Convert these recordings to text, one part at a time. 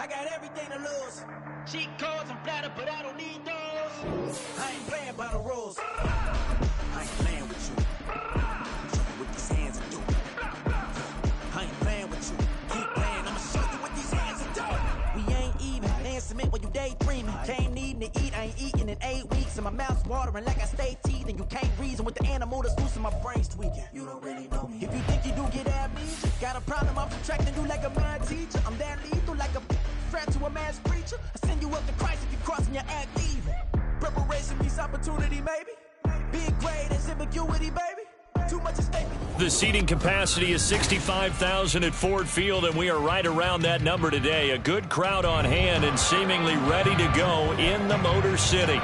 I got everything to lose. Cheat codes, I'm flattered, but I don't need those. I ain't playing by the rules. I ain't playing with you. Show you what these hands are doing. I ain't playing with you. Keep playing, I'ma show you what these hands are doing. We ain't even. Laying cement when you daydreaming. Came needing to eat, I ain't eating in 8 weeks. And my mouth's watering like I stay teething. You can't reason with the animal that's loose and my brain's tweaking. You don't really know me. If you think you do get amnesia, got a problem, I'm subtracting you like a mad teacher. I'm that lethal like a threat to a mass preacher. I send you up to Christ if you crossing your act evil. Preparation means opportunity, maybe. Big grade is ambiguity, baby. Too much at stake. The seating capacity is 65,000 at Ford Field, and we are right around that number today. A good crowd on hand and seemingly ready to go in the Motor City.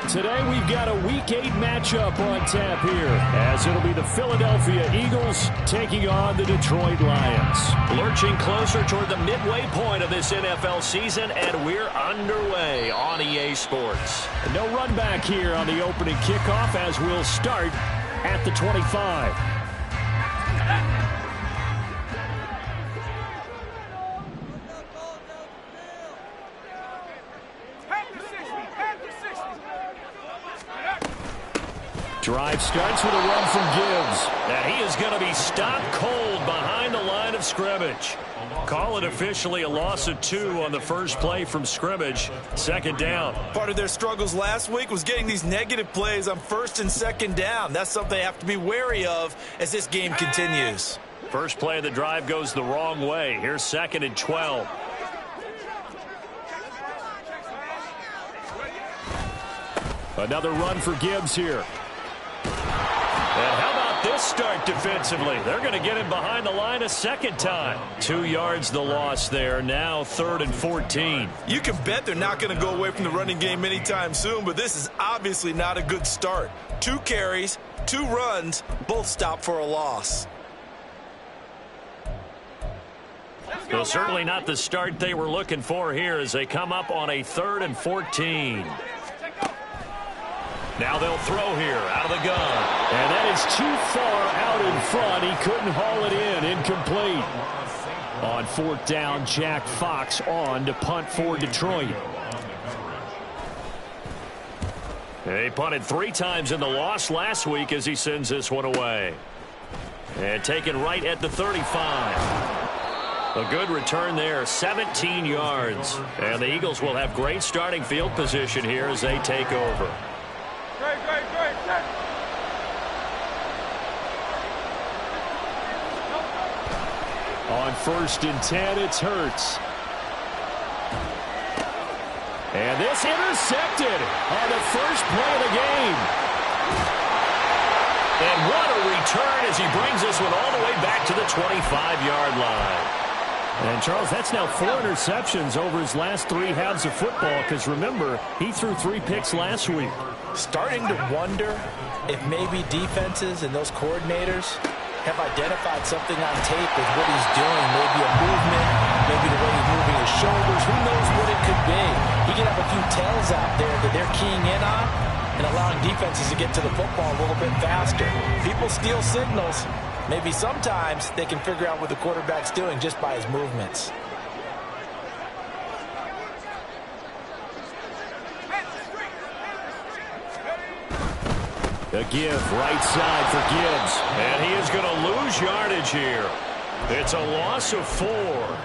Today we've got a Week 8 matchup on tap here, as it'll be the Philadelphia Eagles taking on the Detroit Lions. Lurching closer toward the midway point of this NFL season, and we're underway on EA Sports. And no run back here on the opening kickoff, as we'll start at the 25. Drive starts with a run from Gibbs. And he is going to be stopped cold behind the line of scrimmage. Call it officially a loss of 2 on the first play from scrimmage. Second down. Part of their struggles last week was getting these negative plays on first and second down. That's something they have to be wary of as this game continues. First play of the drive goes the wrong way. Here's 2nd and 12. Another run for Gibbs here. And how about this start defensively? They're going to get him behind the line a second time. 2 yards the loss there. Now 3rd and 14. You can bet they're not going to go away from the running game anytime soon, but this is obviously not a good start. 2 carries, 2 runs, both stopped for a loss. Well, certainly not the start they were looking for here as they come up on a 3rd and 14. Now they'll throw here out of the gun. And that is too far out in front. He couldn't haul it in. Incomplete. On 4th down, Jack Fox on to punt for Detroit. He punted 3 times in the loss last week as he sends this one away. And taken right at the 35. A good return there, 17 yards. And the Eagles will have great starting field position here as they take over. Great. On 1st and 10, it's Hurts. And this intercepted on the first play of the game. And what a return as he brings this one all the way back to the 25-yard line. And, Charles, that's now 4 interceptions over his last 3 halves of football, because, remember, he threw 3 picks last week. Starting to wonder if maybe defenses and those coordinators have identified something on tape with what he's doing. Maybe a movement, maybe the way he's moving his shoulders. Who knows what it could be? He could have a few tells out there that they're keying in on and allowing defenses to get to the football a little bit faster. People steal signals. Maybe sometimes they can figure out what the quarterback's doing just by his movements. A give, right side for Gibbs. And he is going to lose yardage here. It's a loss of 4.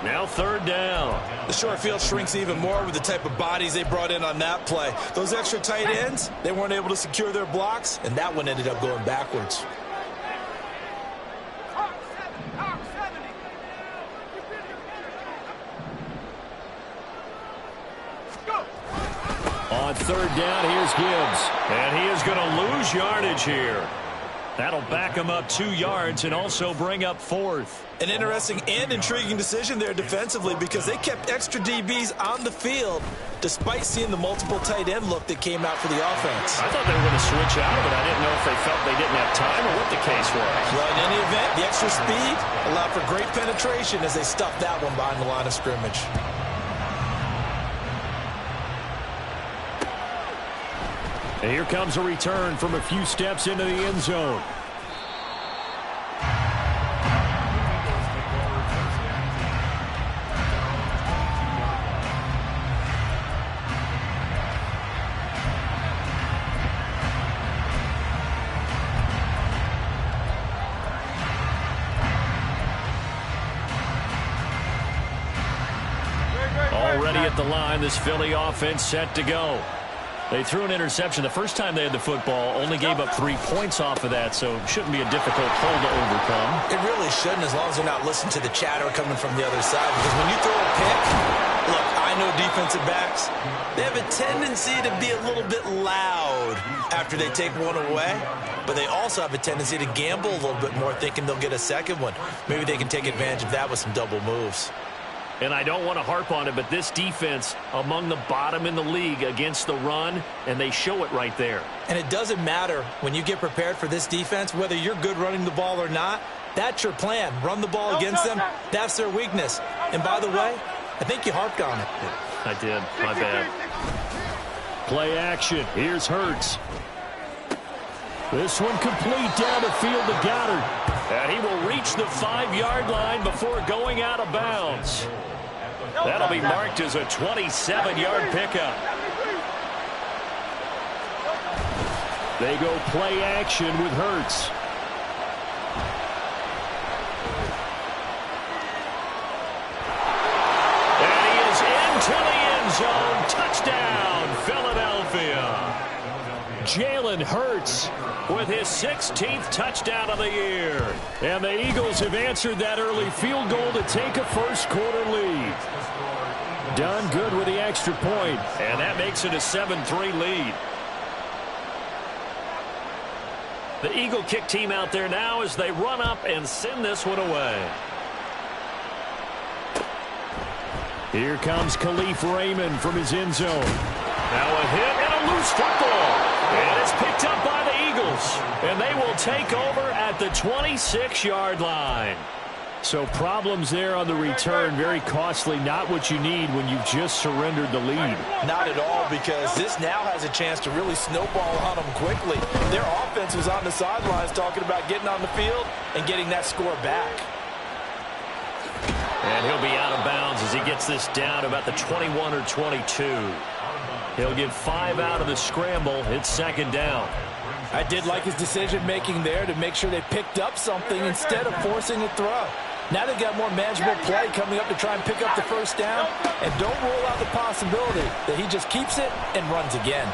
Now 3rd down. The short field shrinks even more with the type of bodies they brought in on that play. Those extra tight ends, they weren't able to secure their blocks, and that one ended up going backwards. On 3rd down, here's Gibbs. And he is going to lose yardage here. That'll back him up 2 yards and also bring up 4th. An interesting and intriguing decision there defensively because they kept extra DBs on the field despite seeing the multiple tight end look that came out for the offense. I thought they were going to switch out of it. I didn't know if they felt they didn't have time or what the case was. Well, in any event, the extra speed allowed for great penetration as they stuffed that one behind the line of scrimmage. And here comes a return from a few steps into the end zone. Already at the line, this Philly offense set to go. They threw an interception the first time they had the football, only gave up 3 points off of that, so it shouldn't be a difficult hole to overcome. It really shouldn't, as long as they're not listening to the chatter coming from the other side. Because when you throw a pick, look, I know defensive backs, they have a tendency to be a little bit loud after they take one away. But they also have a tendency to gamble a little bit more, thinking they'll get a second one. Maybe they can take advantage of that with some double moves. And I don't want to harp on it, but this defense among the bottom in the league against the run, and they show it right there. And it doesn't matter when you get prepared for this defense, whether you're good running the ball or not, that's your plan. Run the ball against them, that's their weakness. And by the way, I think you harped on it. I did. My bad. Play action. Here's Hurts. This one complete down the field to Goddard. And he will reach the 5-yard line before going out of bounds. That'll be marked as a 27-yard pickup. They go play action with Hurts. And he is into the end zone. Touchdown, Philadelphia. Jalen Hurts with his 16th touchdown of the year. And the Eagles have answered that early field goal to take a first-quarter lead. Done good with the extra point. And that makes it a 7-3 lead. The Eagle kick team out there now as they run up and send this one away. Here comes Khalif Raymond from his end zone. Now a hit and a loose football. And it's picked up by the Eagles. And they will take over at the 26-yard line. So problems there on the return. Very costly. Not what you need when you've just surrendered the lead. Not at all, because this now has a chance to really snowball on them quickly. Their offense was on the sidelines talking about getting on the field and getting that score back. And he'll be out of bounds as he gets this down about the 21 or 22. He'll get 5 out of the scramble. It's second down. I did like his decision-making there to make sure they picked up something instead of forcing a throw. Now they've got more manageable play coming up to try and pick up the first down. And don't rule out the possibility that he just keeps it and runs again.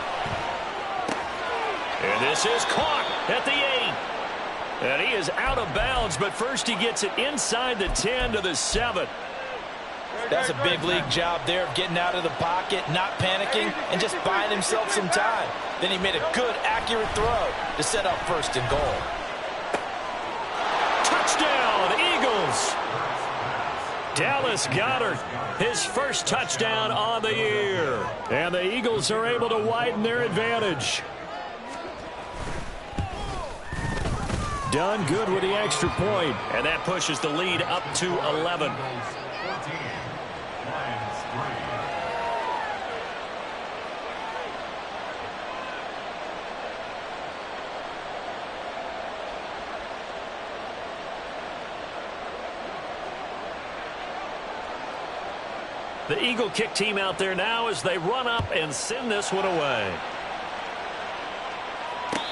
And this is caught at the 8. And he is out of bounds, but first he gets it inside the 10 to the 7. That's a big league job there of getting out of the pocket, not panicking, and just buying himself some time. Then he made a good, accurate throw to set up first and goal. Touchdown, Eagles! Dallas Goedert, his first touchdown on the year. And the Eagles are able to widen their advantage. Done good with the extra point. And that pushes the lead up to 11. The Eagle kick team out there now as they run up and send this one away.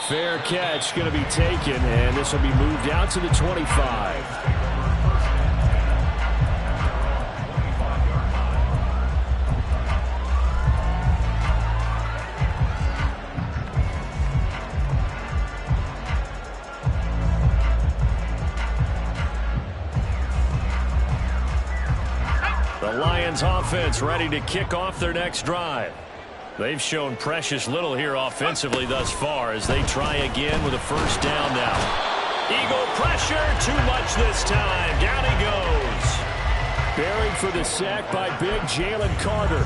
Fair catch going to be taken, and this will be moved out to the 25. The Lions offense ready to kick off their next drive. They've shown precious little here offensively thus far as they try again with a first down now. Eagle pressure, too much this time. Down he goes. Buried for the sack by big Jalen Carter.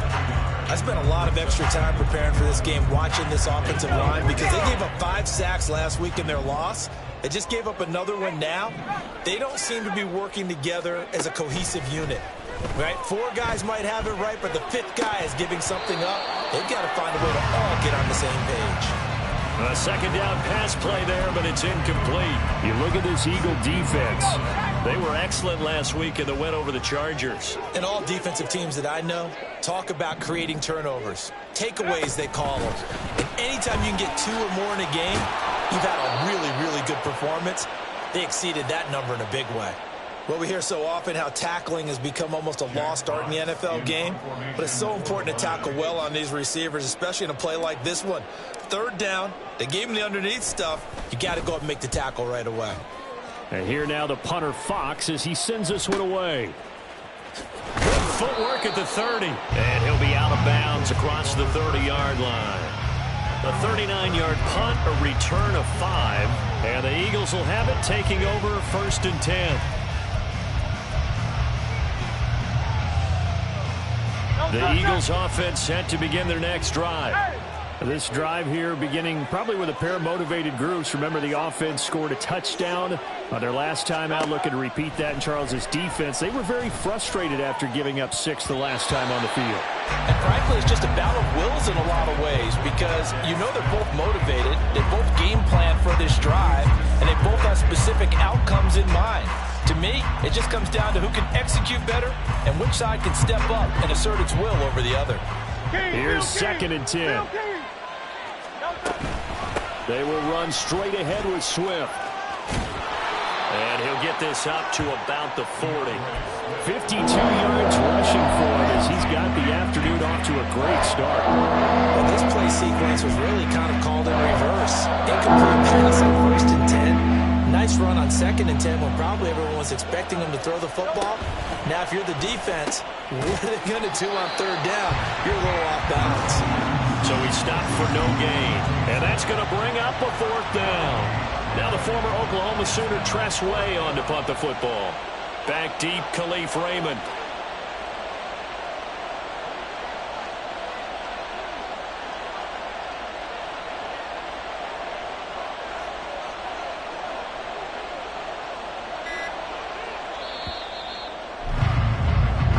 I spent a lot of extra time preparing for this game, watching this offensive line, because they gave up 5 sacks last week in their loss. They just gave up another one now. They don't seem to be working together as a cohesive unit. Right? 4 guys might have it right, but the 5th guy is giving something up. They've got to find a way to all get on the same page. A second down pass play there, but it's incomplete. You look at this Eagle defense. They were excellent last week in the win over the Chargers. And all defensive teams that I know talk about creating turnovers. Takeaways, they call them. And anytime you can get 2 or more in a game, you've had a really, really good performance. They exceeded that number in a big way. Well, we hear so often how tackling has become almost a lost art in the NFL game, but it's so important to tackle well on these receivers, especially in a play like this one. Third down, they gave him the underneath stuff. You got to go up and make the tackle right away. And here now the punter Fox as he sends this one away. Good footwork at the 30. And he'll be out of bounds across the 30-yard line. A 39-yard punt, a return of 5. And the Eagles will have it taking over 1st and 10. The Eagles offense set to begin their next drive. This drive here beginning probably with a pair of motivated groups. Remember, the offense scored a touchdown on their last time out, looking to repeat that in Charles's defense. They were very frustrated after giving up 6 the last time on the field. And frankly, it's just a battle of wills in a lot of ways because you know they're both motivated. They both game plan for this drive, and they both have specific outcomes in mind. To me, it just comes down to who can execute better and which side can step up and assert its will over the other. Here's 2nd and 10. They will run straight ahead with Swift. And he'll get this up to about the 40. 52 yards rushing for him as he's got the afternoon off to a great start. Well, this play sequence was really kind of called in reverse. Incomplete pass on 1st and 10. Nice run on 2nd and 10 when probably everyone was expecting him to throw the football. Now, if you're the defense, what are they going to do on 3rd down? You're a little off balance. So he stopped for no gain. And that's going to bring up a 4th down. Now the former Oklahoma Sooner Tress Way on to punt the football. Back deep, Khalif Raymond.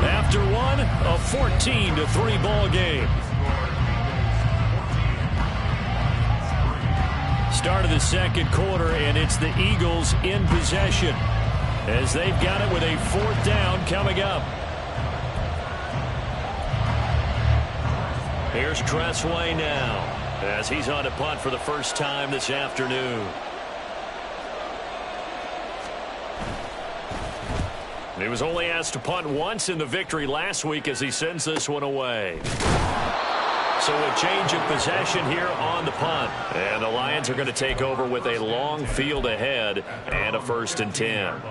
After one, a 14-3 ball game. Start of the 2nd quarter, and it's the Eagles in possession as they've got it with a 4th down coming up. Here's Tressway now as he's on to punt for the first time this afternoon. He was only asked to punt once in the victory last week as he sends this one away. So a change of possession here on the punt. And the Lions are going to take over with a long field ahead and a 1st and 10.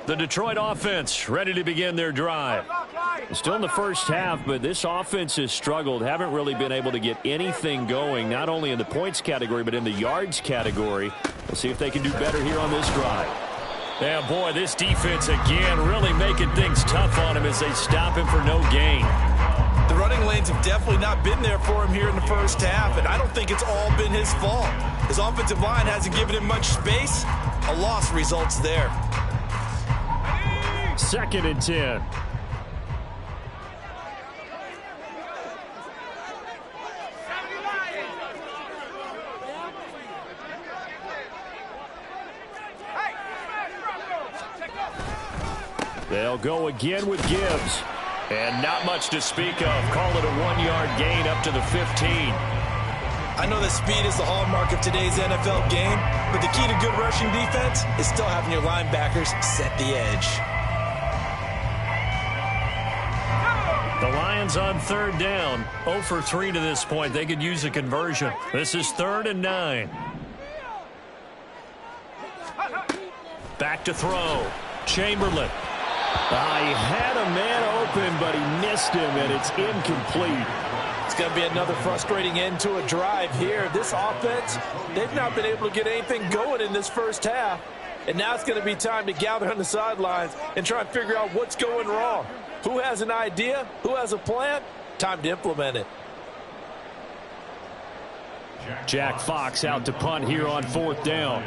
The Detroit offense ready to begin their drive. Still in the first half, but this offense has struggled. Haven't really been able to get anything going, not only in the points category, but in the yards category. We'll see if they can do better here on this drive. Yeah, boy, this defense again really making things tough on him as they stop him for no gain. The running lanes have definitely not been there for him here in the first half, and I don't think it's all been his fault. His offensive line hasn't given him much space. A loss results there. 2nd and 10. They'll go again with Gibbs. And not much to speak of. Call it a 1-yard gain up to the 15. I know that speed is the hallmark of today's NFL game, but the key to good rushing defense is still having your linebackers set the edge. The Lions on 3rd down. 0 for 3 to this point. They could use a conversion. This is 3rd and 9. Back to throw. Chamberlain. He had a man open, but he missed him, and it's incomplete. It's going to be another frustrating end to a drive here. This offense, they've not been able to get anything going in this first half. And now it's going to be time to gather on the sidelines and try and figure out what's going wrong. Who has an idea? Who has a plan? Time to implement it. Jack Fox out to punt here on 4th down.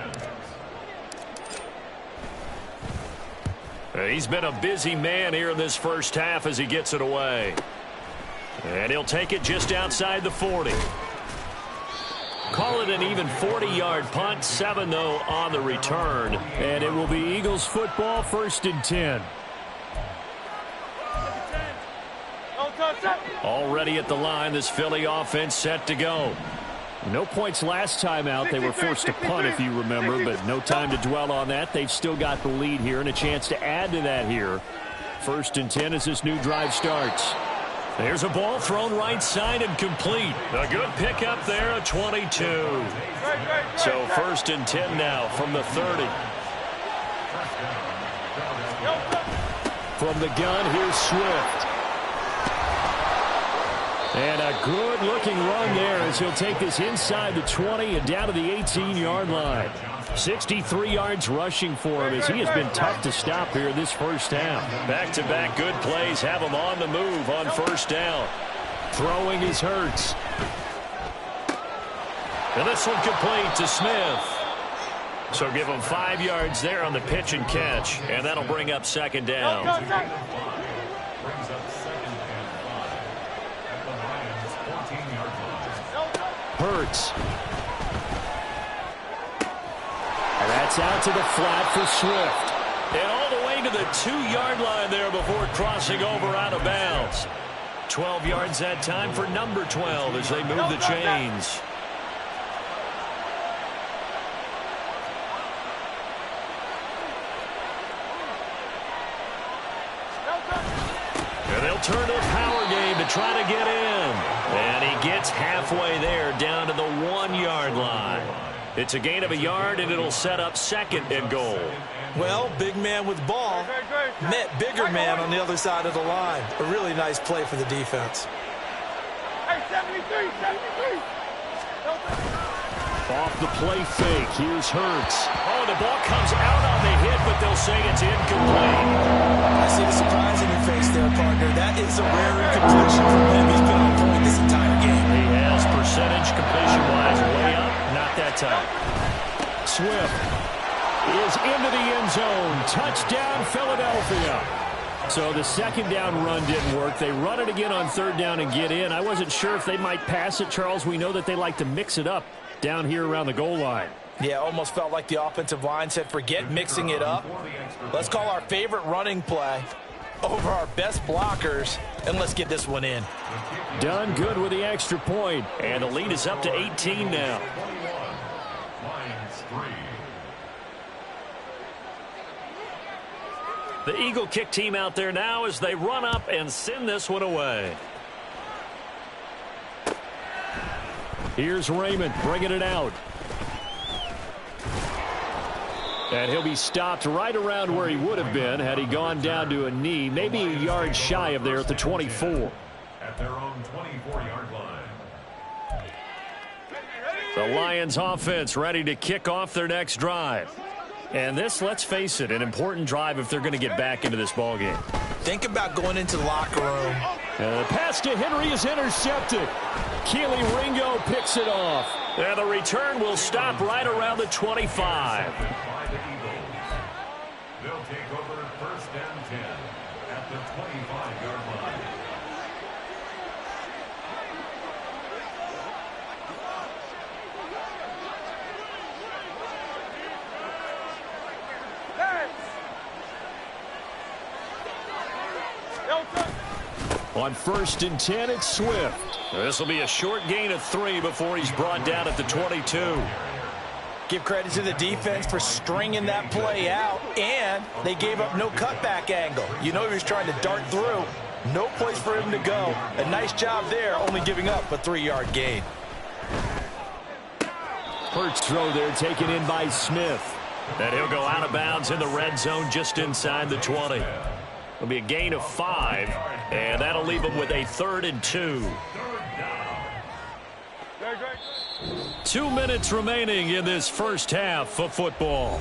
He's been a busy man here in this first half as he gets it away. And he'll take it just outside the 40. Call it an even 40-yard punt. 7, though, on the return. And it will be Eagles football, 1st and 10. Already at the line, this Philly offense set to go. No points last time out. They were forced to punt, if you remember, but no time to dwell on that. They've still got the lead here and a chance to add to that here. 1st and 10 as this new drive starts. There's a ball thrown right side and complete. A good pickup there, a 22. So 1st and 10 now from the 30. From the gun, here's Swift. And a good-looking run there as he'll take this inside the 20 and down to the 18-yard line. 63 yards rushing for him as he has been tough to stop here this first half. Back-to-back good plays have him on the move on 1st down. Throwing is Hurts. And this one complete to Smith. So give him 5 yards there on the pitch and catch, and that'll bring up 2nd down. Hurts. And that's out to the flat for Swift. And all the way to the 2-yard line there before crossing over out of bounds. 12 yards that time for number 12 as they move the chains. And they'll turn to the power game to try to get in. And he gets halfway there down to the 1-yard line. It's a gain of a yard, and it'll set up 2nd and goal. Well, big man with ball met bigger man on the other side of the line. A really nice play for the defense. Hey, 73. Off the play fake, here's Hurts. Oh, the ball comes out on the hit, but they'll say it's incomplete. I see the surprise in your face there, partner. That is a rare incompletion from him. He's been on point this entire game. He has percentage completion-wise way up. Not that time. Swift is into the end zone. Touchdown, Philadelphia. So the 2nd down run didn't work. They run it again on 3rd down and get in. I wasn't sure if they might pass it, Charles. We know that they like to mix it up down here around the goal line. Yeah, almost felt like the offensive line said, forget mixing it up. Let's call our favorite running play over our best blockers, and let's get this one in. Done good with the extra point. And the lead is up to 18 now. The Eagle kick team out there now as they run up and send this one away. Here's Raymond bringing it out. And he'll be stopped right around where he would have been had he gone down to a knee, maybe a yard shy of there at the 24. At their own 24-yard line. The Lions offense ready to kick off their next drive. And this, let's face it, an important drive if they're going to get back into this ballgame. Think about going into the locker room. And the pass to Henry is intercepted. Keely Ringo picks it off. And the return will stop right around the 25. They'll take over 1st and 10 at the 25-yard line. On 1st and 10, it's Swift. This will be a short gain of 3 before he's brought down at the 22. Give credit to the defense for stringing that play out, and they gave up no cutback angle. You know he was trying to dart through. No place for him to go. A nice job there, only giving up a 3-yard gain. Hurts throw there taken in by Smith. And he'll go out of bounds in the red zone just inside the 20. It'll be a gain of 5, and that'll leave him with a 3rd and 2. 2 minutes remaining in this first half of football.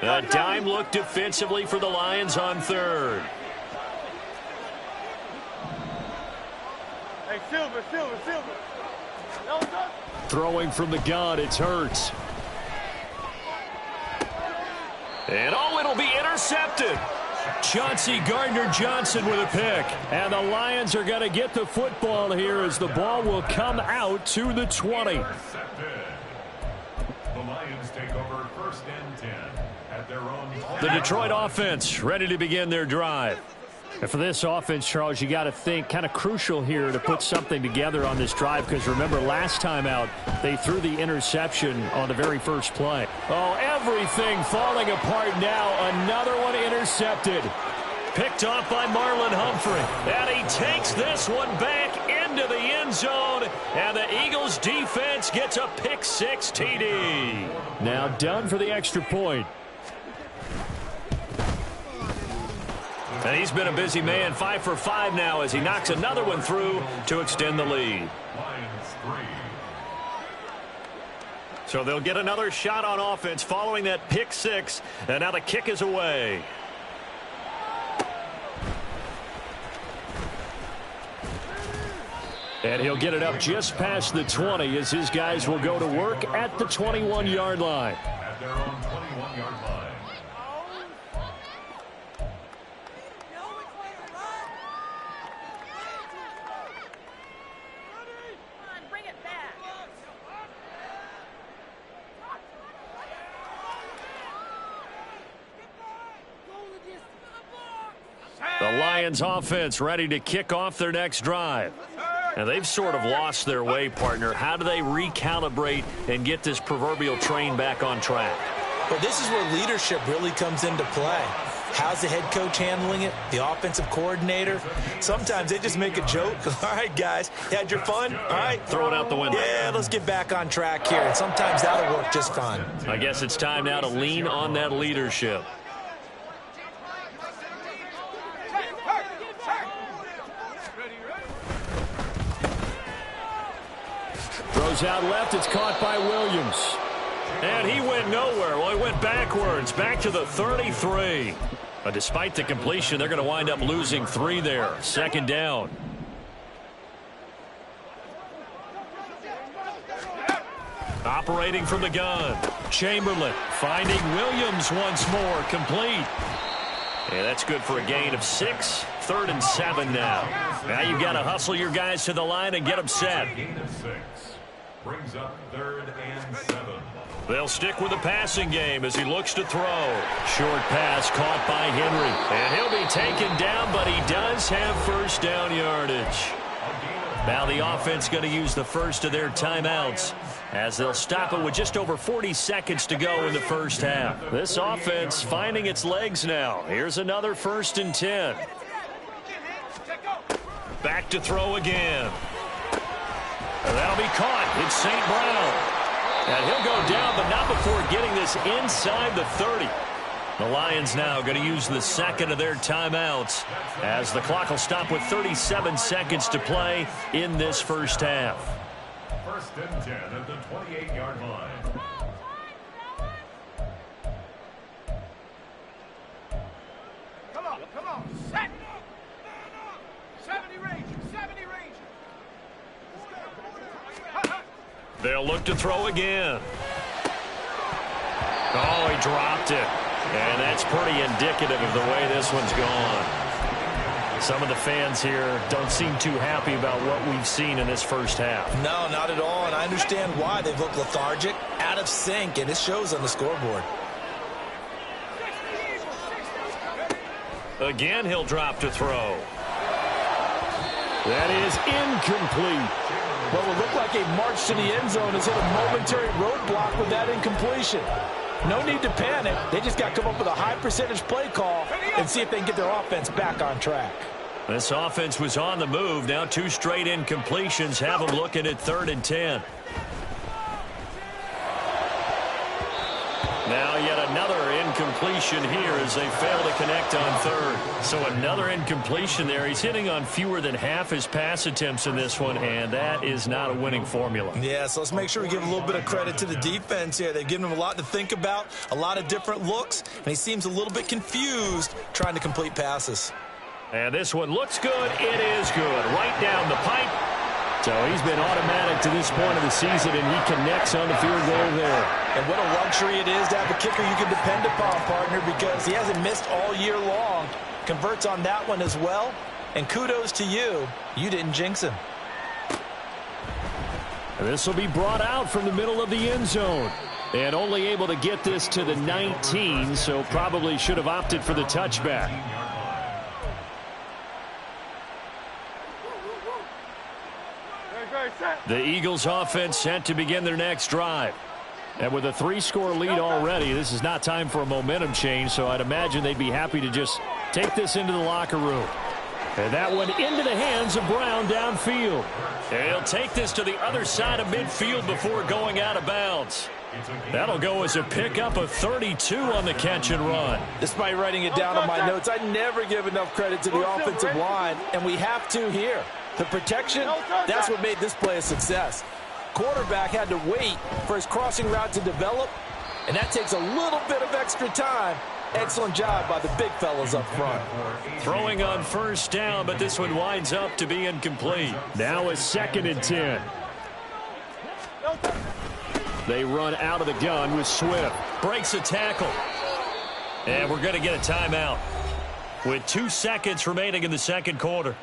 A dime look defensively for the Lions on 3rd. Hey, Silver. Throwing from the gun, it's Hurts. And oh, it'll be intercepted. Chauncey Gardner-Johnson with a pick. And the Lions are going to get the football here as the ball will come out to the 20. The Lions take over 1st and 10 at their own. The Detroit offense ready to begin their drive. And for this offense, Charles, you got to think kind of crucial here to put something together on this drive, because remember last time out they threw the interception on the very first play. Oh, everything falling apart now. Another one intercepted. Picked off by Marlon Humphrey. And he takes this one back into the end zone. And the Eagles defense gets a pick-6 TD. Now done for the extra point. And he's been a busy man, 5 for 5 now as he knocks another one through to extend the lead. Lions 3. So they'll get another shot on offense following that pick-6. And now the kick is away. And he'll get it up just past the 20 as his guys will go to work at the 21-yard line. At their own 21-yard line. The Lions offense ready to kick off their next drive. And they've sort of lost their way, partner. How do they recalibrate and get this proverbial train back on track? Well, this is where leadership really comes into play. How's the head coach handling it? The offensive coordinator? Sometimes they just make a joke. All right, guys, you had your fun? All right. Throw it out the window. Yeah, let's get back on track here. And sometimes that'll work just fine. I guess it's time now to lean on that leadership. Throws out left. It's caught by Williams. And he went nowhere. Well, he went backwards, back to the 33. But despite the completion, they're going to wind up losing 3 there. 2nd down. Operating from the gun. Chamberlain finding Williams once more. Complete. And that's good for a gain of 6. 3rd and 7 now. Now you've got to hustle your guys to the line and get them set. Gain of 6. Brings up 3rd and 7. They'll stick with the passing game as he looks to throw. Short pass caught by Henry. And he'll be taken down, but he does have first down yardage. Now the offense going to use the first of their timeouts as they'll stop it with just over 40 seconds to go in the first half. This offense finding its legs now. Here's another 1st and 10. Back to throw again. And that'll be caught. It's St. Brown. And he'll go down, but not before getting this inside the 30. The Lions now going to use the second of their timeouts as the clock will stop with 37 seconds to play in this first half. 1st and 10 at the 28-yard line. Come on, set. 70 Ranger, 70 Ranger. They'll look to throw again. Oh, he dropped it. And that's pretty indicative of the way this one's gone. Some of the fans here don't seem too happy about what we've seen in this first half. No, not at all, and I understand why. They've looked lethargic, out of sync, and it shows on the scoreboard. Again, he'll drop to throw. That is incomplete. What will look like a march to the end zone has hit a momentary roadblock with that incompletion. No need to panic. They just got to come up with a high percentage play call and see if they can get their offense back on track. This offense was on the move. Now 2 straight incompletions have them looking at 3rd and 10. Now yet another incompletion here as they fail to connect on 3rd. So another incompletion there. He's hitting on fewer than half his pass attempts in this one, and that is not a winning formula. Yeah, so let's make sure we give a little bit of credit to the defense here. They've given him a lot to think about, a lot of different looks, and he seems a little bit confused trying to complete passes. And this one looks good. It is good. Right down the pipe. So he's been automatic to this point of the season, and he connects on the field goal there. And what a luxury it is to have a kicker you can depend upon, partner, because he hasn't missed all year long. Converts on that one as well. And kudos to you. You didn't jinx him. And this will be brought out from the middle of the end zone. And only able to get this to the 19, so probably should have opted for the touchback. The Eagles offense set to begin their next drive. And with a 3-score lead already, this is not time for a momentum change, so I'd imagine they'd be happy to just take this into the locker room. And that one into the hands of Brown downfield. And he'll take this to the other side of midfield before going out of bounds. That'll go as a pickup of 32 on the catch and run. Despite writing it down on my notes, I never give enough credit to the offensive line, and we have to here. The protection, that's what made this play a success. Quarterback had to wait for his crossing route to develop, and that takes a little bit of extra time. Excellent job by the big fellas up front. Throwing on first down, but this one winds up to be incomplete. Now a 2nd and 10. They run out of the gun with Swift. Breaks a tackle. And we're going to get a timeout with 2 seconds remaining in the second quarter.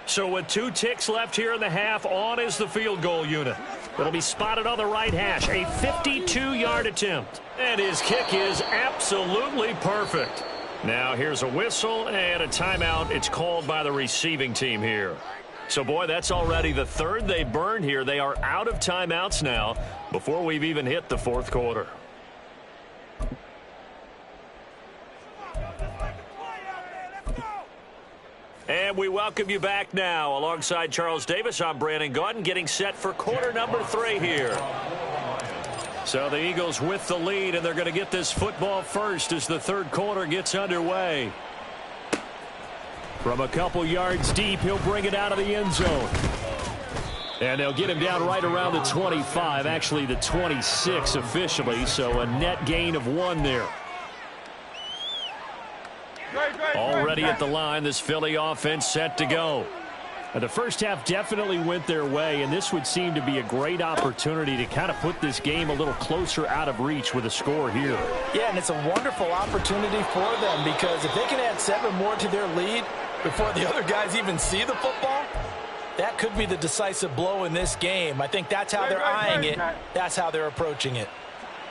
So with 2 ticks left here in the half, on is the field goal unit. It'll be spotted on the right hash. A 52-yard attempt. And his kick is absolutely perfect. Now here's a whistle and a timeout. It's called by the receiving team here. So, boy, that's already the 3rd they burned here. They are out of timeouts now before we've even hit the 4th quarter. And we welcome you back now. Alongside Charles Davis, I'm Brandon Gaudin, getting set for quarter number 3 here. So the Eagles with the lead, and they're going to get this football first as the 3rd quarter gets underway. From a couple yards deep, he'll bring it out of the end zone. And they'll get him down right around the 25, actually the 26 officially, so a net gain of 1 there. Already at the line, this Philly offense set to go. The first half definitely went their way, and this would seem to be a great opportunity to kind of put this game a little closer out of reach with a score here. Yeah, and it's a wonderful opportunity for them because if they can add 7 more to their lead before the other guys even see the football, that could be the decisive blow in this game. I think that's how they're eyeing it. That's how they're approaching it.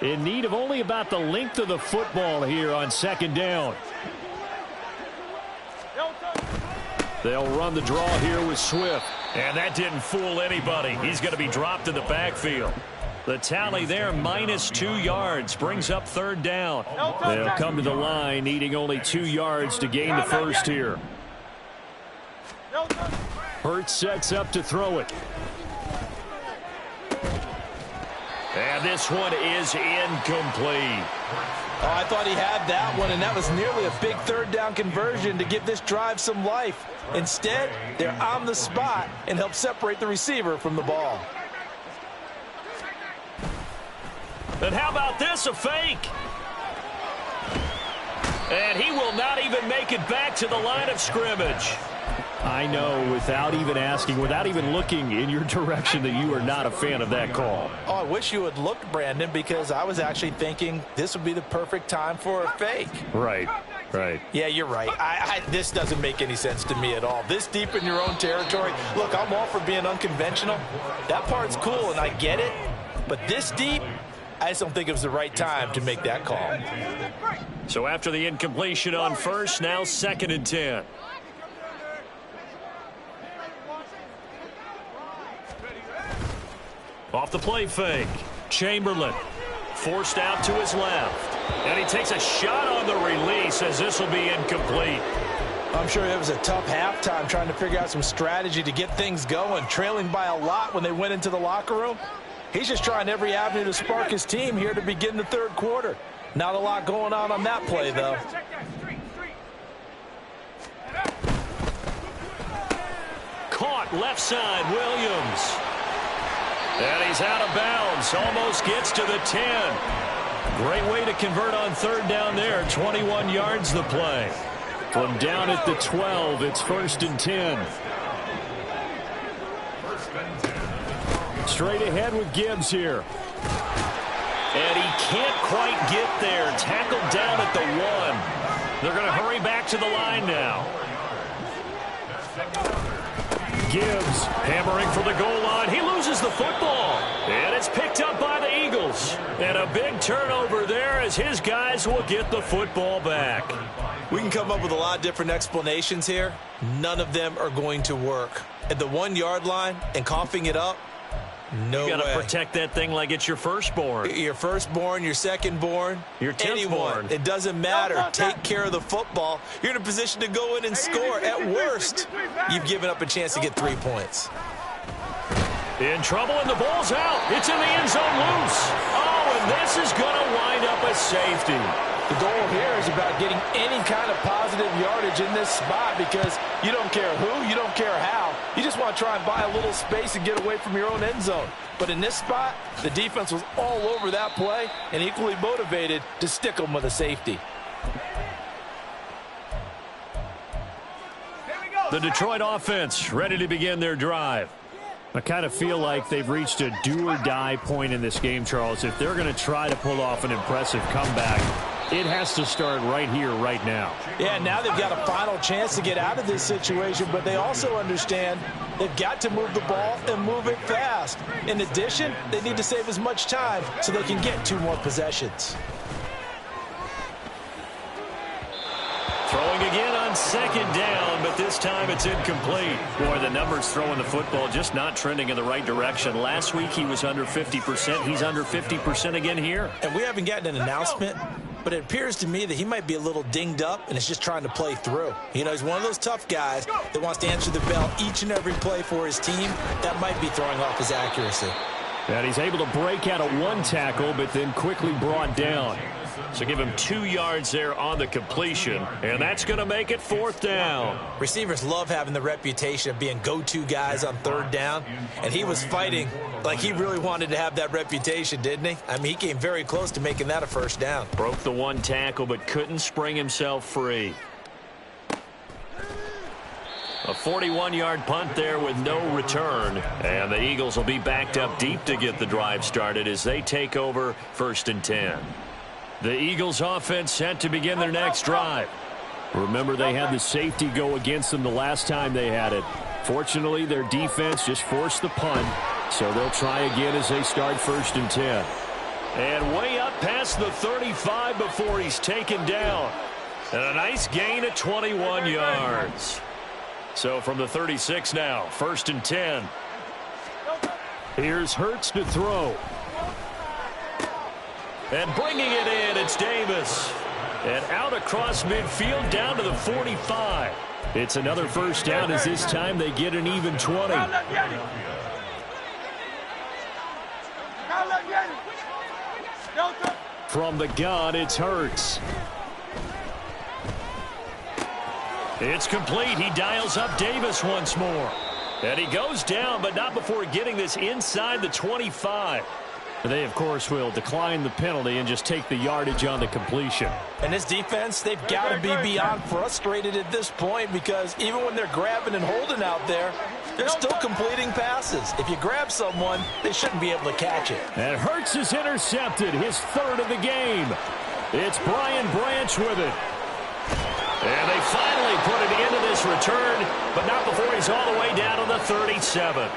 In need of only about the length of the football here on 2nd down. They'll run the draw here with Swift. And that didn't fool anybody. He's going to be dropped in the backfield. The tally there, -2 yards, brings up 3rd down. They'll come to the line, needing only 2 yards to gain the first here. Hurts sets up to throw it. And this one is incomplete. Oh, I thought he had that one, and that was nearly a big 3rd down conversion to give this drive some life. Instead, they're on the spot and help separate the receiver from the ball. And how about this, a fake? And he will not even make it back to the line of scrimmage. I know, without even asking, without even looking in your direction, that you are not a fan of that call. Oh, I wish you had looked, Brandon, because I was actually thinking this would be the perfect time for a fake. Right. Yeah, you're right. This doesn't make any sense to me at all. This deep in your own territory. Look, I'm all for being unconventional. That part's cool, and I get it. But this deep, I just don't think it was the right time to make that call. So after the incompletion on first, now 2nd and 10. Off the play fake. Chamberlain forced out to his left. And he takes a shot on the release as this will be incomplete. I'm sure it was a tough halftime trying to figure out some strategy to get things going, trailing by a lot when they went into the locker room. He's just trying every avenue to spark his team here to begin the 3rd quarter. Not a lot going on that play, though. Caught left side, Williams. And he's out of bounds. Almost gets to the 10. Great way to convert on 3rd down there. 21 yards the play. From down at the 12, it's 1st and 10. Straight ahead with Gibbs here. And he can't quite get there. Tackled down at the 1. They're going to hurry back to the line now. Gibbs hammering for the goal line. He loses the football. And it's picked up by the Eagles. And a big turnover there as his guys will get the football back. We can come up with a lot of different explanations here. None of them are going to work. At the 1-yard line and coughing it up, no way. You got to protect that thing like it's your firstborn. Your firstborn, your secondborn, your 10th born. It doesn't matter. Take care of the football. You're in a position to go in and score. At worst, you've given up a chance to get 3 points. In trouble, and the ball's out. It's in the end zone loose. Oh, and this is going to wind up a safety. The goal here is about getting any kind of positive yardage in this spot because you don't care who, you don't care how. You just want to try and buy a little space and get away from your own end zone. But in this spot, the defense was all over that play and equally motivated to stick them with a safety. The Detroit offense ready to begin their drive. I kind of feel like they've reached a do-or-die point in this game, Charles. If they're going to try to pull off an impressive comeback, it has to start right here, right now. Yeah, now they've got a final chance to get out of this situation, but they also understand they've got to move the ball and move it fast. In addition, they need to save as much time so they can get 2 more possessions. Throwing again on 2nd down, but this time it's incomplete. Boy, the numbers throwing the football just not trending in the right direction. Last week he was under 50%. He's under 50% again here. And we haven't gotten an announcement, but it appears to me that he might be a little dinged up and is just trying to play through. You know, he's one of those tough guys that wants to answer the bell each and every play for his team. That might be throwing off his accuracy. And he's able to break out of 1 tackle, but then quickly brought down. So give him 2 yards there on the completion, and that's going to make it 4th down. Receivers love having the reputation of being go-to guys on 3rd down, and he was fighting like he really wanted to have that reputation, didn't he? I mean, he came very close to making that a 1st down. Broke the 1 tackle, but couldn't spring himself free. A 41-yard punt there with no return, and the Eagles will be backed up deep to get the drive started as they take over 1st and 10. The Eagles offense set to begin their next drive. Remember, they had the safety go against them the last time they had it. Fortunately, their defense just forced the punt, so they'll try again as they start 1st and 10. And way up past the 35 before he's taken down. And a nice gain of 21 yards. So from the 36 now, 1st and 10. Here's Hurts to throw. And bringing it in, it's Davis. And out across midfield down to the 45. It's another 1st down as this time they get an even 20. From the gun, it's Hurts. It's complete. He dials up Davis once more. And he goes down, but not before getting this inside the 25. They, of course, will decline the penalty and just take the yardage on the completion. And this defense, they've got to be beyond frustrated at this point because even when they're grabbing and holding out there, they're still completing passes. If you grab someone, they shouldn't be able to catch it. And Hurts is intercepted, his 3rd of the game. It's Brian Branch with it. And they finally put it into this return, but not before he's all the way down on the 37.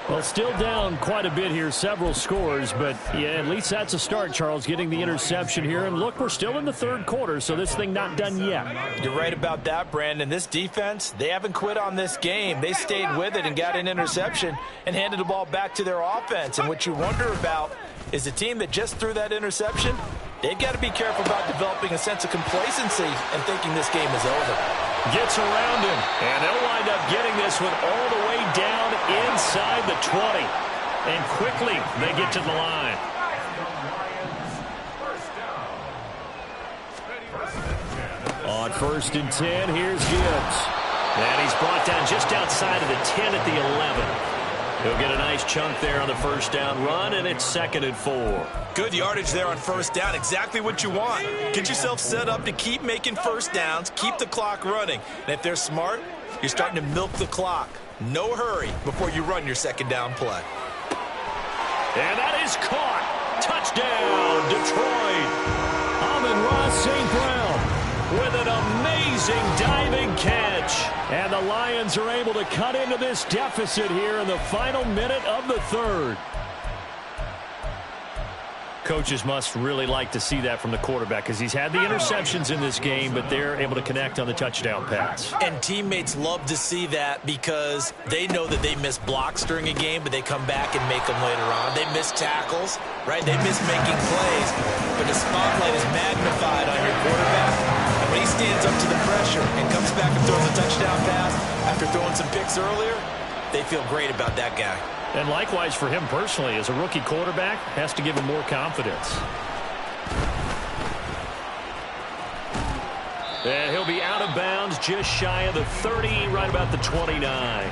Well, still down quite a bit here, several scores, but yeah, at least that's a start, Charles, getting the interception here. And look, we're still in the 3rd quarter, so this thing not done yet. You're right about that, Brandon. This defense, they haven't quit on this game. They stayed with it and got an interception and handed the ball back to their offense. And what you wonder about is the team that just threw that interception, they've got to be careful about developing a sense of complacency and thinking this game is over. Gets around him, and they'll wind up getting this one all the way down inside the 20. And quickly, they get to the line. On 1st and 10, here's Gibbs. And he's brought down just outside of the 10 at the 11. He'll get a nice chunk there on the 1st down run, and it's 2nd and 4. Good yardage there on 1st down, exactly what you want. Get yourself set up to keep making 1st downs, keep the clock running. And if they're smart, you're starting to milk the clock. No hurry before you run your second down play. And that is caught. Touchdown, Detroit. Amon-Ra St. Brown with an amazing diving catch. And the Lions are able to cut into this deficit here in the final minute of the third. Coaches must really like to see that from the quarterback because he's had the interceptions in this game, but they're able to connect on the touchdown pass. And teammates love to see that because they know that they miss blocks during a game, but they come back and make them later on. They miss tackles, right? They miss making plays, but the spotlight is magnified on your quarterback. And when he stands up to the pressure and comes back and throws a touchdown pass after throwing some picks earlier, they feel great about that guy. And likewise for him personally, as a rookie quarterback, has to give him more confidence. And he'll be out of bounds just shy of the 30, right about the 29.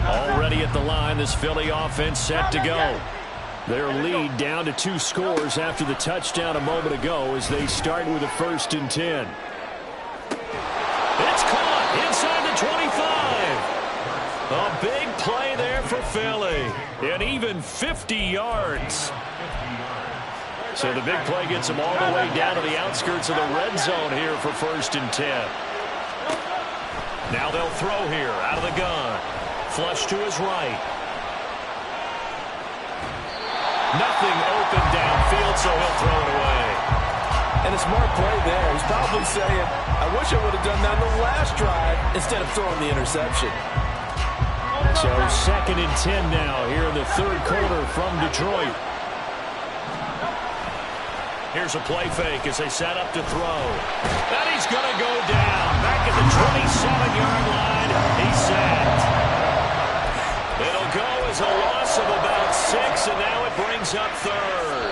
Already at the line, this Philly offense set to go. Their lead down to 2 scores after the touchdown a moment ago as they start with a 1st and 10. It's caught inside the 25. A big play there for Philly. And even 50 yards. So the big play gets them all the way down to the outskirts of the red zone here for 1st and 10. Now they'll throw here out of the gun. Flush to his right. Nothing open downfield, so he'll throw it away. And a smart play there. He's probably saying, I wish I would have done that on the last drive instead of throwing the interception. So 2nd and 10 now here in the third quarter from Detroit. Here's a play fake as they set up to throw. And he's going to go down. Back at the 27-yard line. He's sacked. It'll go as a loss of about 6, and now it brings up 3rd.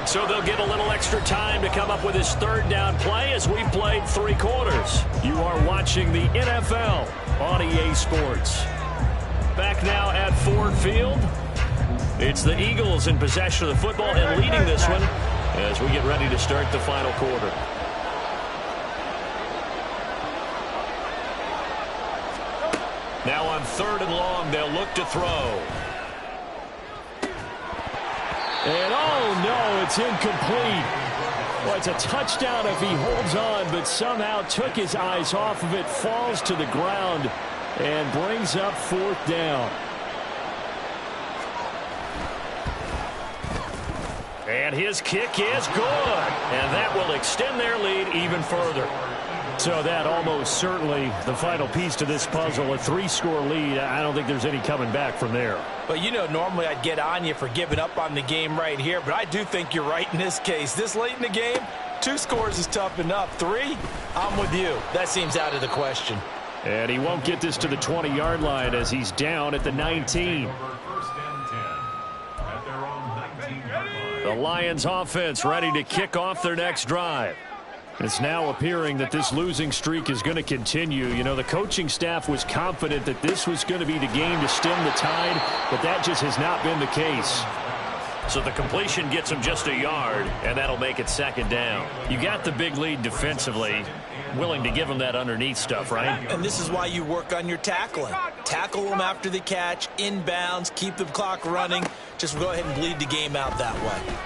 So they'll get a little extra time to come up with his 3rd down play as we've played 3 quarters. You are watching the NFL on EA Sports. Back now at Ford Field. It's the Eagles in possession of the football and leading this one as we get ready to start the final quarter. Now on 3rd and long, they'll look to throw. And oh no, it's incomplete. Well, it's a touchdown if he holds on, but somehow took his eyes off of it, falls to the ground, and brings up 4th down. And his kick is good. And that will extend their lead even further. So that almost certainly the final piece to this puzzle, a 3-score lead. I don't think there's any coming back from there. But you know, normally I'd get on you for giving up on the game right here, but I do think you're right in this case. This late in the game, 2 scores is tough enough. 3, I'm with you. That seems out of the question. And he won't get this to the 20-yard line as he's down at the 19. The Lions offense ready to kick off their next drive. It's now appearing that this losing streak is going to continue. You know, the coaching staff was confident that this was going to be the game to stem the tide, but that just has not been the case. So the completion gets him just a yard, and that'll make it 2nd down. You got the big lead defensively, willing to give him that underneath stuff, right? And this is why you work on your tackling. Tackle them after the catch, inbounds, keep the clock running. Just go ahead and bleed the game out that way.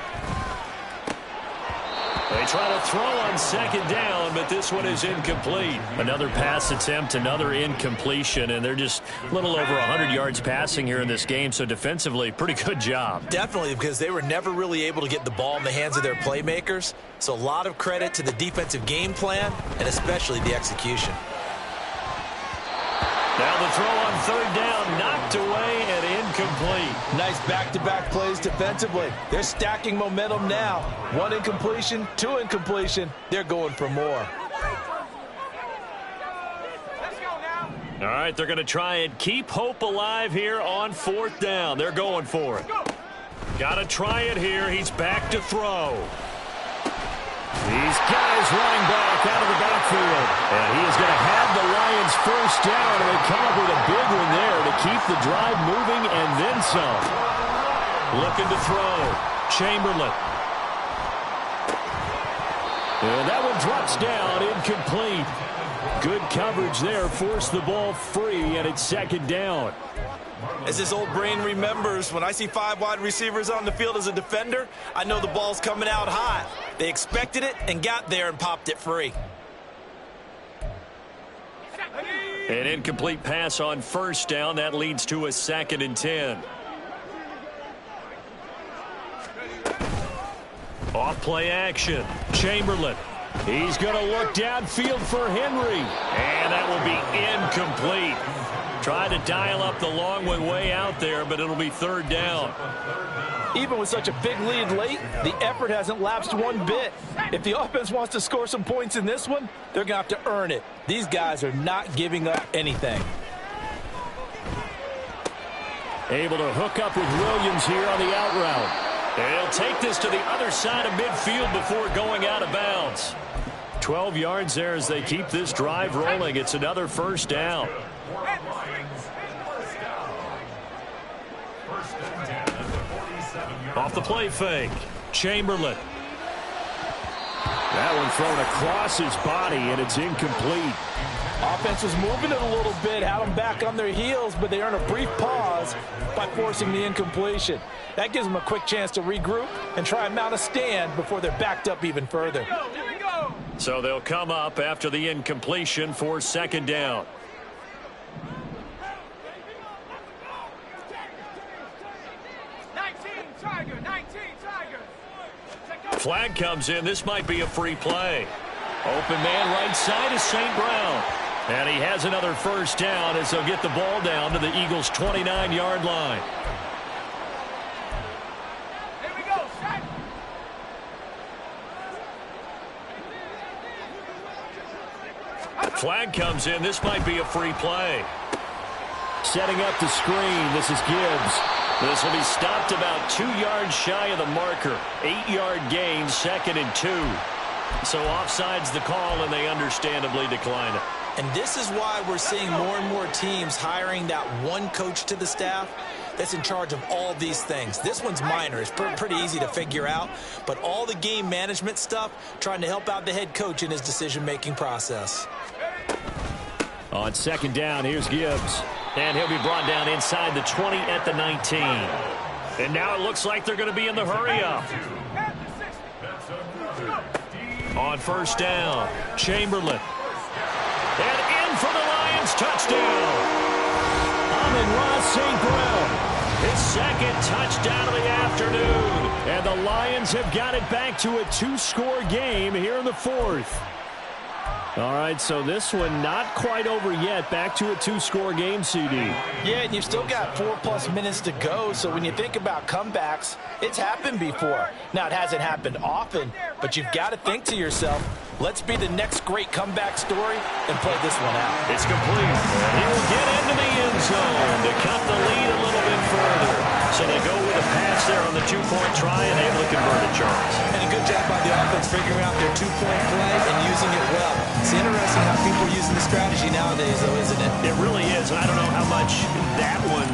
They try to throw on 2nd down, but this one is incomplete. Another pass attempt, another incompletion, and they're just a little over 100 yards passing here in this game, so defensively, pretty good job. Definitely, because they were never really able to get the ball in the hands of their playmakers, so a lot of credit to the defensive game plan, and especially the execution. Now the throw on 3rd down, knocked away and incomplete. Nice back-to-back plays defensively. They're stacking momentum now. 1 incompletion, 2 incompletion. They're going for more. Let's go now. All right, they're going to try and keep hope alive here on 4th down. They're going for it. Got to try it here. He's back to throw. He's got his running back out of the backfield. And he is going to have the Lions first down, and they come up with a big one there to keep the drive moving and then some. Looking to throw. Chamberlain. And that one drops down, incomplete. Good coverage there, forced the ball free, and it's second down. As his old brain remembers, when I see 5 wide receivers on the field as a defender, I know the ball's coming out hot. They expected it and got there and popped it free. An incomplete pass on first down. That leads to a 2nd and 10. Off play action. Chamberlain. He's going to look downfield for Henry. And that will be incomplete. Try to dial up the long one way out there, but it'll be 3rd down. Even with such a big lead late, the effort hasn't lapsed one bit. If the offense wants to score some points in this one, they're going to have to earn it. These guys are not giving up anything. Able to hook up with Williams here on the out route. And he'll take this to the other side of midfield before going out of bounds. 12 yards there as they keep this drive rolling. It's another first down. Off the play fake. Chamberlain. That one thrown across his body, and it's incomplete. Offense was moving it a little bit, had them back on their heels, but they earn a brief pause by forcing the incompletion. That gives them a quick chance to regroup and try and mount a stand before they're backed up even further. So they'll come up after the incompletion for 2nd down. Flag comes in. This might be a free play. Open man right side is St. Brown. And he has another first down as they'll get the ball down to the Eagles' 29-yard line. Here we go, set. Flag comes in. This might be a free play. Setting up the screen. This is Gibbs. This will be stopped about 2 yards shy of the marker. 8-yard gain, 2nd and 2. So offside's the call, and they understandably decline it. And this is why we're seeing more and more teams hiring that one coach to the staff that's in charge of all these things. This one's minor. It's pretty easy to figure out. But all the game management stuff, trying to help out the head coach in his decision-making process. On 2nd down, here's Gibbs. And he'll be brought down inside the 20 at the 19. And now it looks like they're going to be in the hurry-up. On first down, Chamberlain. And in for the Lions, touchdown. Amon-Ra St. Brown. His 2nd touchdown of the afternoon. And the Lions have got it back to a 2-score game here in the 4th. All right, so this one not quite over yet. Back to a 2-score game, CD. Yeah, and you've still got 4+ minutes to go, so when you think about comebacks, it's happened before. Now, it hasn't happened often, but you've got to think to yourself, let's be the next great comeback story and play this one out. It's complete. He will get into the end zone to cut the lead a little bit further. So they go with a pass there on the 2-point try and able to convert it, Charles. And a good job by the offense figuring out their 2-point play and using it well. It's interesting how people are using the strategy nowadays, though, isn't it? It really is, and I don't know how much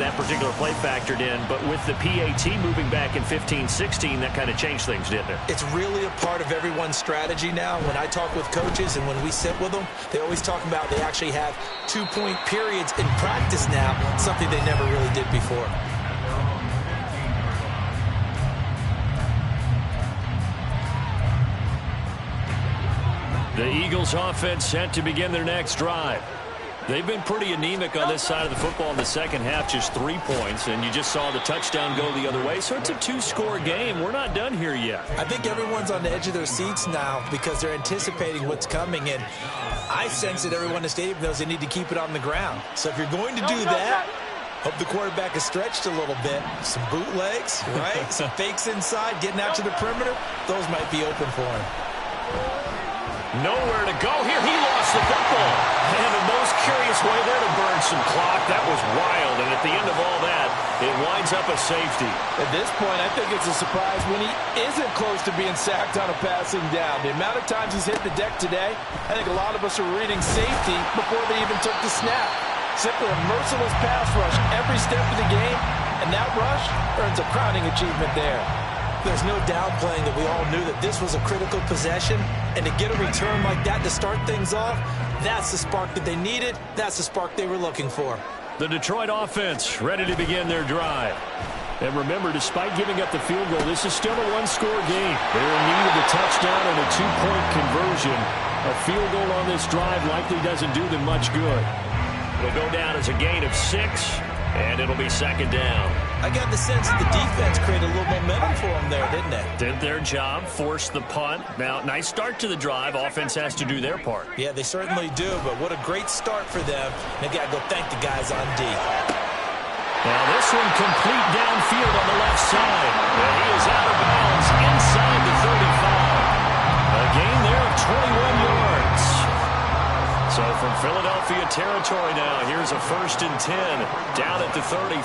that particular play factored in, but with the PAT moving back in 15-16, that kind of changed things, didn't it? It's really a part of everyone's strategy now. When I talk with coaches and when we sit with them, they always talk about they actually have 2-point periods in practice now, something they never really did before. The Eagles offense set to begin their next drive. They've been pretty anemic on this side of the football in the second half, just 3 points, and you just saw the touchdown go the other way. So it's a 2-score game. We're not done here yet. I think everyone's on the edge of their seats now because they're anticipating what's coming, and I sense that everyone in the stadium knows they need to keep it on the ground. So if you're going to do that, hope the quarterback is stretched a little bit. Some bootlegs, right? Some fakes inside, getting out to the perimeter. Those might be open for him. Nowhere to go here. He lost the football. And the most curious way there to burn some clock. That was wild. And at the end of all that, it winds up a safety. At this point, I think it's a surprise when he isn't close to being sacked on a passing down. The amount of times he's hit the deck today, I think a lot of us are reading safety before they even took the snap. Simply a merciless pass rush every step of the game, and that rush earns a crowning achievement there. There's no downplaying that we all knew that this was a critical possession, and to get a return like that to start things off, that's the spark that they needed. That's the spark they were looking for. The Detroit offense ready to begin their drive. And remember, despite giving up the field goal, this is still a one-score game. They're in need of a touchdown and a two-point conversion. A field goal on this drive likely doesn't do them much good. It'll go down as a gain of 6, and it'll be second down. I got the sense that the defense created a little momentum for them there, didn't they? Did their job, forced the punt. Now, nice start to the drive. Offense has to do their part. Yeah, they certainly do, but what a great start for them. They got to go thank the guys on D. Now, this one complete downfield on the left side. And he is out of bounds inside the 35. A gain there of 21 yards. So from Philadelphia territory now, here's a 1st and 10 down at the 33.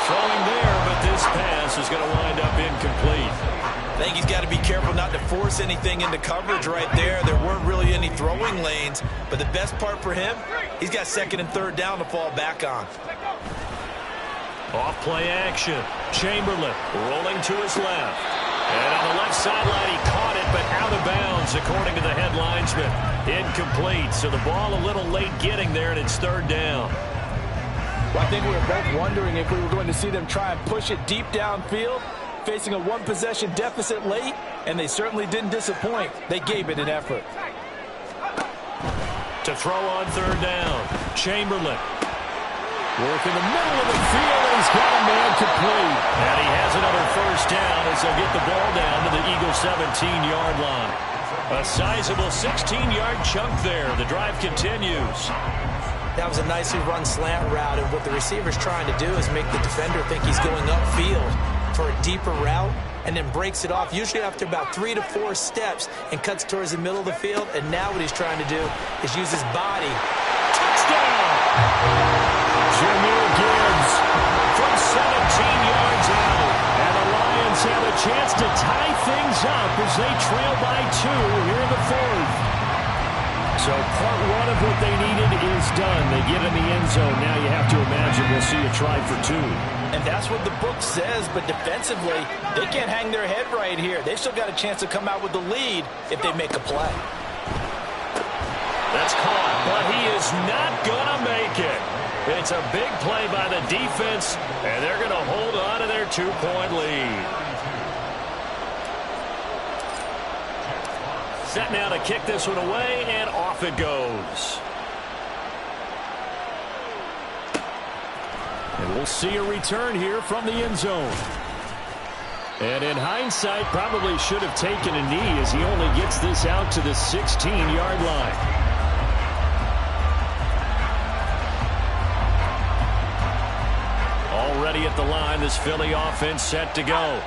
Throwing there, but this pass is going to wind up incomplete. I think he's got to be careful not to force anything into coverage right there. There weren't really any throwing lanes, but the best part for him, he's got 2nd and 3rd down to fall back on. Off play action. Chamberlain rolling to his left. And on the left sideline, he caught it, but out of bounds, according to the head linesman. Incomplete, so the ball a little late getting there, and it's 3rd down. Well, I think we were both wondering if we were going to see them try and push it deep downfield, facing a one-possession deficit late, and they certainly didn't disappoint. They gave it an effort. To throw on 3rd down, Chamberlain. Work in the middle of the field, and he's got a man complete. And he has another 1st down as they'll get the ball down to the Eagles' 17-yard line. A sizable 16-yard chunk there. The drive continues. That was a nicely run slant route, and what the receiver's trying to do is make the defender think he's going upfield for a deeper route, and then breaks it off, usually after about 3 to 4 steps, and cuts towards the middle of the field. And now what he's trying to do is use his body. Touchdown! Jameer Gibbs from 17 yards out. And the Lions have a chance to tie things up as they trail by 2 here in the 4th. So part 1 of what they needed is done. They get in the end zone. Now you have to imagine we'll see a try for 2. And that's what the book says, but defensively, they can't hang their head right here. They've still got a chance to come out with the lead if they make a play. That's caught, but he is not going to make it. It's a big play by the defense, and they're going to hold on to their 2-point lead. Set now to kick this one away, and off it goes. And we'll see a return here from the end zone. And in hindsight, probably should have taken a knee as he only gets this out to the 16-yard line. Already at the line, this Philly offense set to go.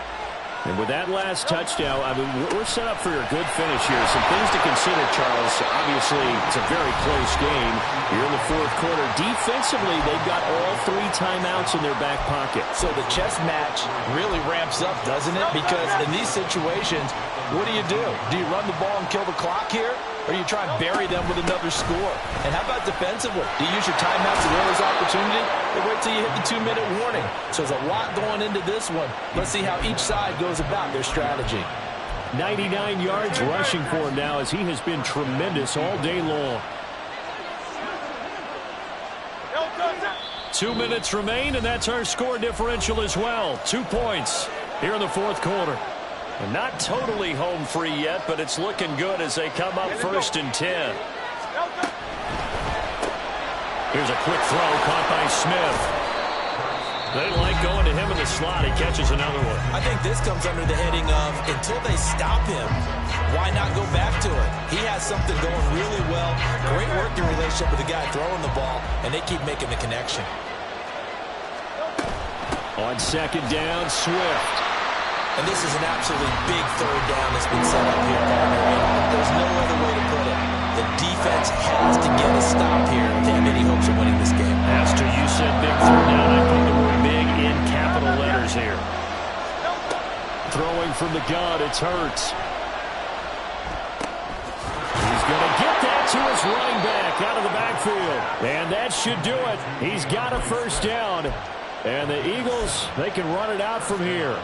And with that last touchdown, I mean, we're set up for a good finish here. Some things to consider, Charles. Obviously, it's a very close game. You're in the 4th quarter. Defensively, they've got all 3 timeouts in their back pocket. So the chess match really ramps up, doesn't it? Because in these situations, what do? Do you run the ball and kill the clock here? Or do you try and bury them with another score? And how about defensively? Do you use your timeouts at earliest opportunity? Or wait till you hit the 2-minute warning? So there's a lot going into this one. Let's see how each side goes about their strategy. 99 yards rushing for him now as he has been tremendous all day long. 2 minutes remain, and that's our score differential as well. 2 points here in the 4th quarter. And not totally home free yet, but it's looking good as they come up 1st and 10. Here's a quick throw caught by Smith. They like going to him in the slot. He catches another one. I think this comes under the heading of until they stop him, why not go back to it? He has something going really well. Great working relationship with the guy throwing the ball, and they keep making the connection. On 2nd down, Swift. And this is an absolutely big third down that's been set up here, partner. And there's no other way to put it. The defense has to get a stop here if they have any hopes of winning this game. Pastor, you said big third down. I put the word big in capital letters here. Throwing from the gun, it's Hurts. He's going to get that to his running back out of the backfield. And that should do it. He's got a first down. And the Eagles, they can run it out from here.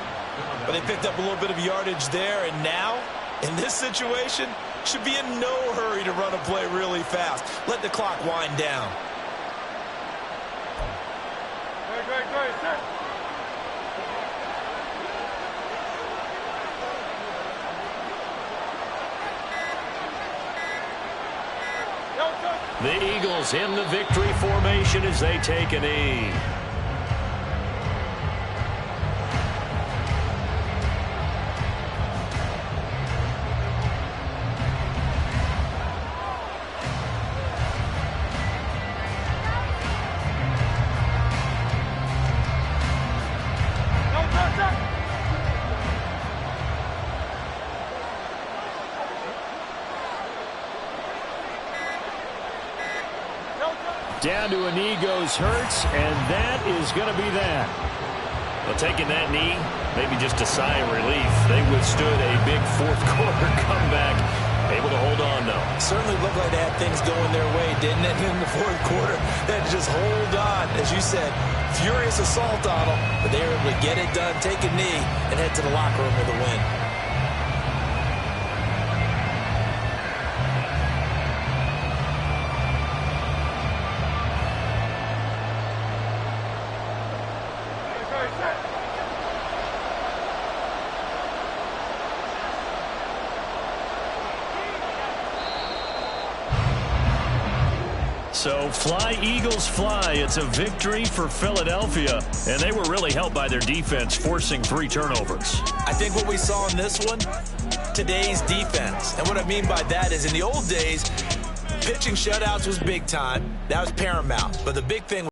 But they picked up a little bit of yardage there, and now, in this situation, should be in no hurry to run a play really fast. Let the clock wind down. Great, sir. The Eagles in the victory formation as they take a knee. Down to a knee goes Hurts, and that is going to be that. Well, taking that knee, maybe just a sigh of relief. They withstood a big fourth quarter comeback. Able to hold on, though. Certainly looked like they had things going their way, didn't it, in the fourth quarter? They had to just hold on. As you said, furious assault on them, but they were able to get it done, take a knee, and head to the locker room with a win. So fly, Eagles, fly. It's a victory for Philadelphia. And they were really helped by their defense, forcing 3 turnovers. I think what we saw in this one, today's defense. And what I mean by that is in the old days, pitching shutouts was big time. That was paramount. But the big thing